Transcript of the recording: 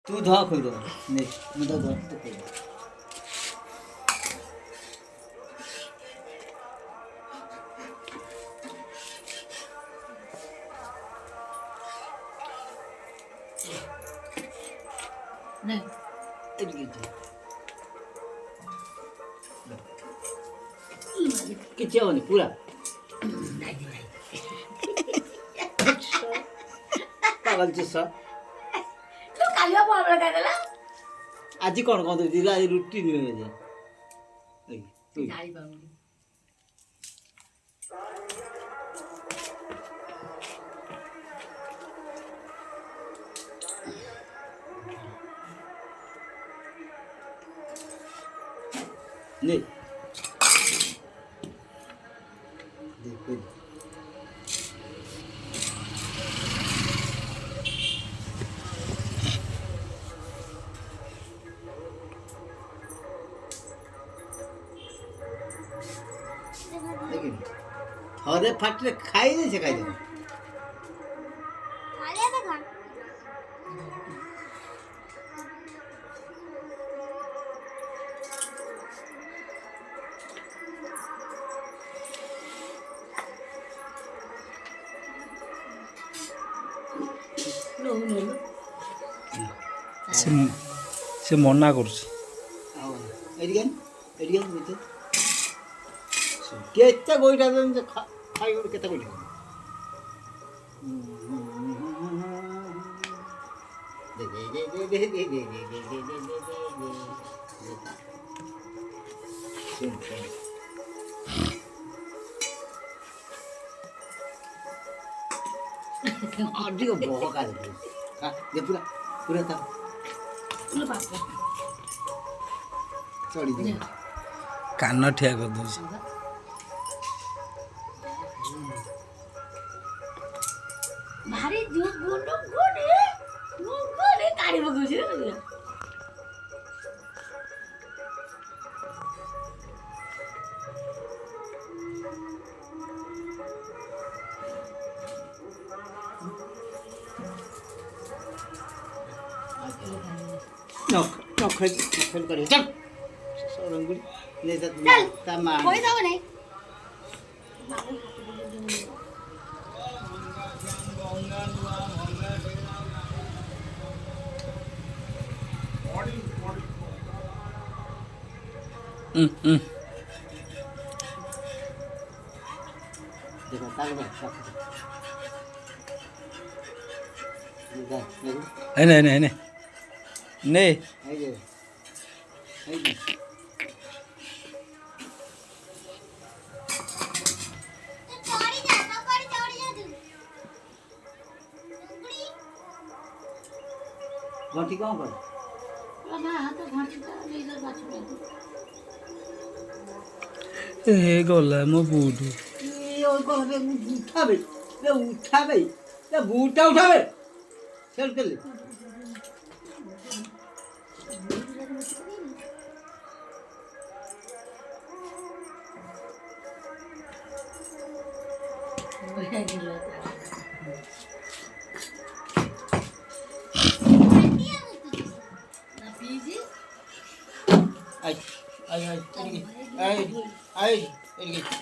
तू धा खोल दो नहीं मैं तो धा तो खोल नहीं किच्छे होने पूरा पागल चिस्सा तो कालिया पाव लगा देला आज कौन कौन तो दिला ये रोटी नहीं है जे जाई बाबू नहीं देखो लेकिन थोड़े फटरे खाई नहीं से खाई दे खा लिया था खाना नो नो সে মনা করছে এদিকে বুঝতে কেতা কইটা দেন যে খাই করে কেতা কইটা দে দে দে দে দে দে দে দে দে দে দে শুন শুন अधिक बहुत कर दे हां ये पूरा पूरा था नो बाप चढ़ी दे କାନ ଠିଆ କରିଦେଉଛି भारी जो गोडो गोडे काढी बघूची रे नख करे चल सोरंगुड़ी ले जा चल तमा कोई जाओ नहीं देखो ताक दे এনে এনে এনে নে आई जे आई जे चौड़ी जा नौकरी चौड़ी जा तू नौकरी घंटी कौन कर ना तो घाटी तो लेजर बाछू ଏ ଗଲା ମୋ ବୁଟୁ ये और कौन रे उठावे ले बूटा उठावे चल कर ले ना PG I I I I I I